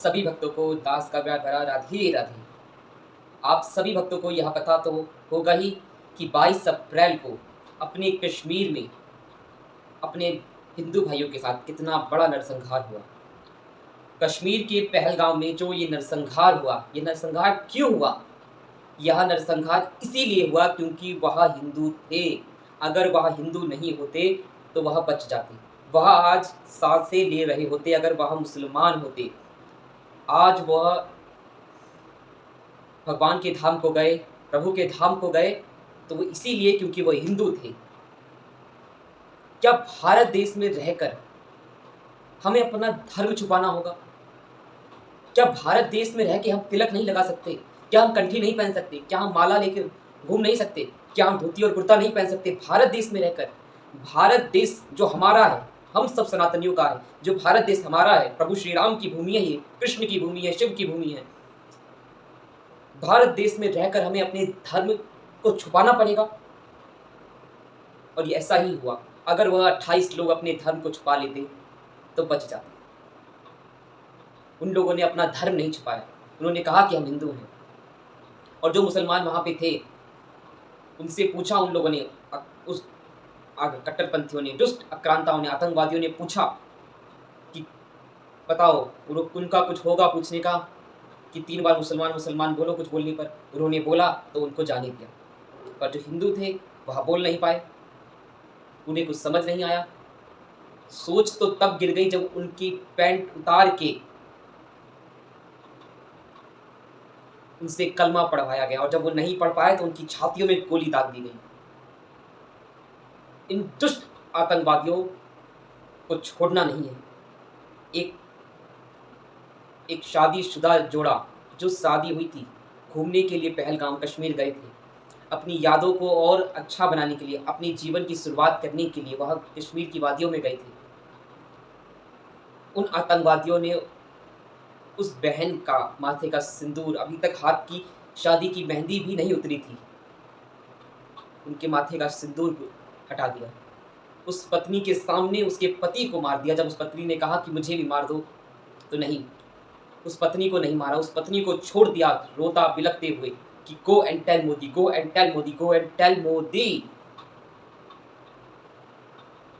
सभी भक्तों को दास का प्यार भरा राधे राधे। आप सभी भक्तों को यह पता तो होगा ही कि 22 अप्रैल को अपने कश्मीर में अपने हिंदू भाइयों के साथ कितना बड़ा नरसंहार हुआ। कश्मीर के पहलगाम में जो ये नरसंहार हुआ, ये नरसंहार क्यों हुआ? यह नरसंहार इसीलिए हुआ क्योंकि वह हिंदू थे। अगर वह हिंदू नहीं होते तो वह बच जाते। वह आज सांसें ले रहे होते अगर वह मुसलमान होते। आज वह भगवान के धाम को गए, प्रभु के धाम को गए, तो वो इसीलिए क्योंकि वो हिंदू थे। क्या भारत देश में रहकर हमें अपना धर्म छुपाना होगा? क्या भारत देश में रह के हम तिलक नहीं लगा सकते? क्या हम कंठी नहीं पहन सकते? क्या हम माला लेकर घूम नहीं सकते? क्या हम धोती और कुर्ता नहीं पहन सकते भारत देश में रहकर? भारत देश जो हमारा है, हम सब सनातनियों का है, जो भारत देश हमारा है, प्रभु श्री राम की भूमि है, ये कृष्ण की भूमि है, शिव की भूमि है। भारत देश में रहकर हमें अपने धर्म को छुपाना पड़ेगा। और ये ऐसा ही हुआ। अगर वह 28 लोग अपने धर्म को छुपा लेते तो बच जाते। उन लोगों ने अपना धर्म नहीं छुपाया, उन्होंने कहा कि हम हिंदू हैं। और जो मुसलमान वहाँ पे थे, उनसे पूछा उन लोगों ने, उस कट्टरपंथियों ने, दुष्ट आक्रांताओं ने, आतंकवादियों ने पूछा कि बताओ, उनका कुछ होगा पूछने का कि 3 बार मुसलमान मुसलमान बोलो कुछ बोलने पर। उन्होंने बोला तो उनको जाने दिया। पर जो हिंदू थे वह बोल नहीं पाए, उन्हें कुछ समझ नहीं आया। सोच तो तब गिर गई जब उनकी पैंट उतार के उनसे कलमा पढ़वाया गया, और जब वो नहीं पढ़ पाए तो उनकी छातियों में गोली दाग दी गई। इन दुष्ट आतंकवादियों को छोड़ना नहीं है। एक एक शादीशुदा जोड़ा जो शादी हुई थी, घूमने के लिए पहलगाम कश्मीर गए थे, अपनी यादों को और अच्छा बनाने के लिए, अपने जीवन की शुरुआत करने के लिए वह कश्मीर की वादियों में गए थे। उन आतंकवादियों ने उस बहन का माथे का सिंदूर, अभी तक हाथ की शादी की मेहंदी भी नहीं उतरी थी, उनके माथे का सिंदूर हटा दिया। उस पत्नी के सामने उसके पति को मार दिया। जब उस पत्नी ने कहा कि मुझे भी मार दो, तो नहीं, उस पत्नी को नहीं मारा, उस पत्नी को छोड़ दिया रोता बिलखते हुए कि go and tell Modi, go and tell Modi, go and tell Modi.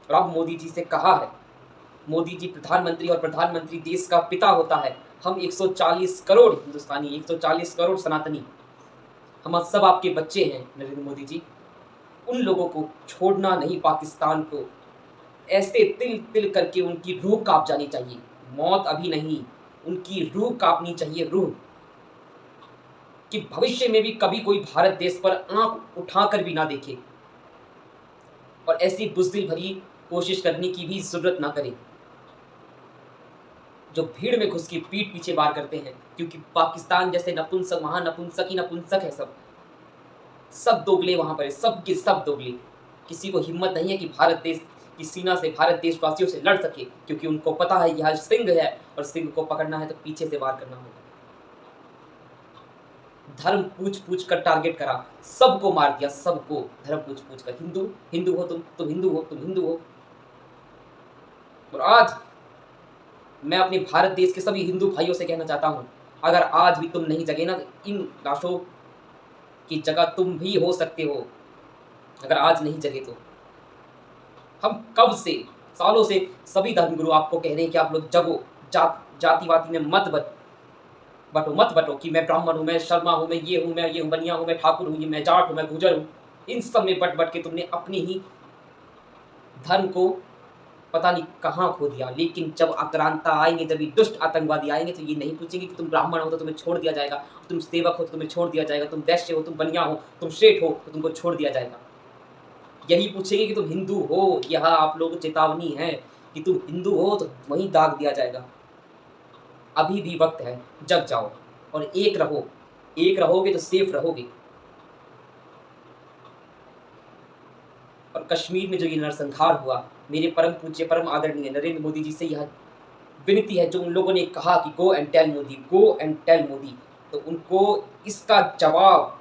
और अब मोदी जी से कहा है, मोदी जी प्रधानमंत्री, और प्रधानमंत्री देश का पिता होता है। हम 140 करोड़ हिंदुस्तानी, 140 करोड़ सनातनी, हम सब आपके बच्चे हैं नरेंद्र मोदी जी। उन लोगों को छोड़ना नहीं, पाकिस्तान को ऐसे तिल तिल करके उनकी रूह कांप जानी चाहिए। मौत अभी नहीं, उनकी रूह कांपनी चाहिए, रूह, कि भविष्य में भी कभी कोई भारत देश पर आंख उठाकर भी ना देखे और ऐसी बुज़दिल भरी कोशिश करने की भी जरूरत ना करे जो भीड़ में घुस के पीठ पीछे वार करते हैं। क्योंकि पाकिस्तान जैसे नपुंसक, वहां नपुंसक ही नपुंसक है, सब दोगले वहां पर है, सब के सब दोगले। किसी को हिम्मत नहीं है कि भारत देश की सीना से, भारत देशवासियों से लड़ सके, क्योंकि उनको पता है यह सिंह है और सिंह को पकड़ना है तो पीछे से वार करना होगा। धर्म पूछ पूछ कर टारगेट करा, सबको मार दिया, सबको धर्म पूछ पूछ कर। हिंदू हिंदू हो तुम हिंदू हो, तुम हिंदू हो। और आज मैं अपने भारत देश के सभी हिंदू भाइयों से कहना चाहता हूं, अगर आज भी तुम नहीं जगे ना, इन लाशों की जगह तुम भी हो सकते हो। अगर आज नहीं जगे तो हम कब से, सालों से सभी धर्मगुरु आपको कह रहे हैं कि आप लोग जगो, जातिवादी में मत बटो कि मैं ब्राह्मण हूं, मैं शर्मा हूं, मैं ये हूं, बनिया हूं, मैं ठाकुर हूं, मैं जाट हूं, मैं गुजर हूं। इन सब में बट के तुमने अपनी ही धर्म को पता नहीं कहाँ खो दिया। लेकिन जब आक्रांता आएंगे, जब ये दुष्ट आतंकवादी आएंगे, तो ये नहीं पूछेंगे कि तुम ब्राह्मण हो तो तुम्हें छोड़ दिया जाएगा, तुम सेवक हो तो तुम्हें छोड़ दिया जाएगा, तुम वैश्य हो, तुम बनिया हो, तुम शेठ हो तो तुमको छोड़ दिया जाएगा। यही पूछेंगे कि तुम हिंदू हो। यह आप लोग चेतावनी है कि तुम हिंदू हो तो वहीं दाग दिया जाएगा। अभी भी वक्त है, जग जाओ और एक रहो। एक रहोगे तो सेफ रहोगे। और कश्मीर में जो ये नरसंहार हुआ, मेरे परम पूज्य परम आदरणीय नरेंद्र मोदी जी से यह विनती है, जो उन लोगों ने कहा कि go and tell Modi, go and tell Modi, तो उनको इसका जवाब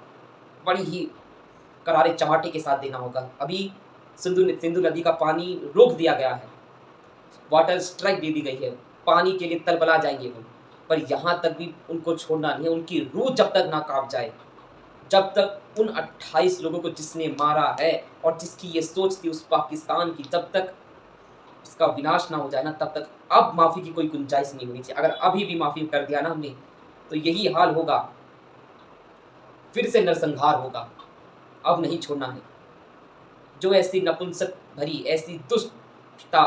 बड़ी ही करारे चमाटे के साथ देना होगा। अभी सिंधु नदी का पानी रोक दिया गया है, वाटर स्ट्राइक दे दी गई है, पानी के लिए तलबला जाएंगे वो। पर यहाँ तक भी उनको छोड़ना नहीं है। उनकी रूह जब तक ना काँप जाए, जब तक उन 28 लोगों को जिसने मारा है और जिसकी ये सोच थी उस पाकिस्तान की, जब तक उसका विनाश ना हो जाए ना, तब तक अब माफ़ी की कोई गुंजाइश नहीं होनी चाहिए। अगर अभी भी माफ़ी कर दिया ना हमने, तो यही हाल होगा, फिर से नरसंहार होगा। अब नहीं छोड़ना है। जो ऐसी नपुंसक भरी, ऐसी दुष्टता,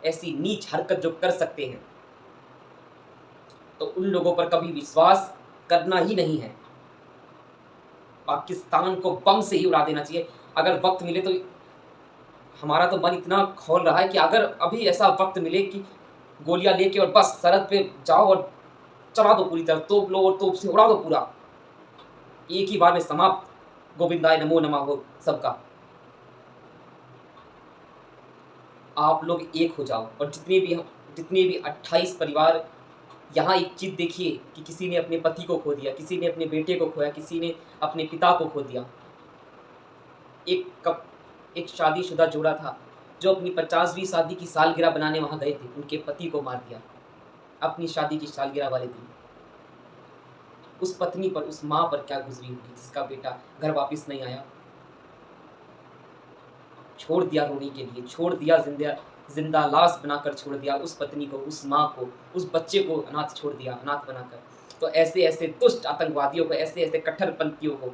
ऐसी नीच हरकत जो कर सकते हैं, तो उन लोगों पर कभी विश्वास करना ही नहीं है। पाकिस्तान को बम से ही उड़ा देना चाहिए। अगर वक्त मिले तो हमारा तो मन इतना खौल रहा है कि अगर अभी ऐसा वक्त मिले कि गोलियां लेके और बस सरहद पे जाओ और चला दो पूरी तरह, तोप लो और तोप से उड़ा दो पूरा, एक ही बार में समाप्त। गोविंदाय नमो नमः हो सबका। आप लोग एक हो जाओ और जितने भी 28 परिवार, यहाँ एक चीज़ देखिए कि किसी ने अपने पति को खो दिया, किसी ने अपने बेटे को खोया, किसी ने अपने पिता को खो दिया। एक शादीशुदा जोड़ा था जो अपनी 50वीं शादी की सालगिरह बनाने वहाँ गए थे, उनके पति को मार दिया अपनी शादी की सालगिरह वाले दिन। उस पत्नी पर, उस माँ पर क्या गुजरी होगी जिसका बेटा घर वापस नहीं आया। छोड़ दिया रोने के लिए, छोड़ दिया जिंदा लाश बनाकर छोड़ दिया उस पत्नी को, उस माँ को, उस बच्चे को अनाथ छोड़ दिया, अनाथ बनाकर। तो ऐसे ऐसे दुष्ट आतंकवादियों को, ऐसे ऐसे कट्टरपंथियों को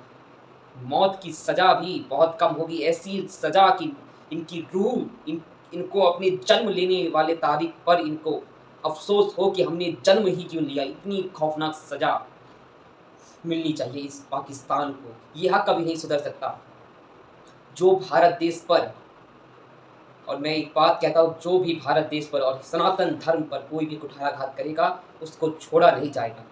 मौत की सज़ा भी बहुत कम होगी। ऐसी सज़ा कि इनकी रूह इनको अपने जन्म लेने वाले तारीख पर इनको अफसोस हो कि हमने जन्म ही क्यों लिया। इतनी खौफनाक सज़ा मिलनी चाहिए इस पाकिस्तान को। यह कभी नहीं सुधर सकता। जो भारत देश पर, और मैं एक बात कहता हूँ, जो भी भारत देश पर और सनातन धर्म पर कोई भी कुठाराघात करेगा, उसको छोड़ा नहीं जाएगा।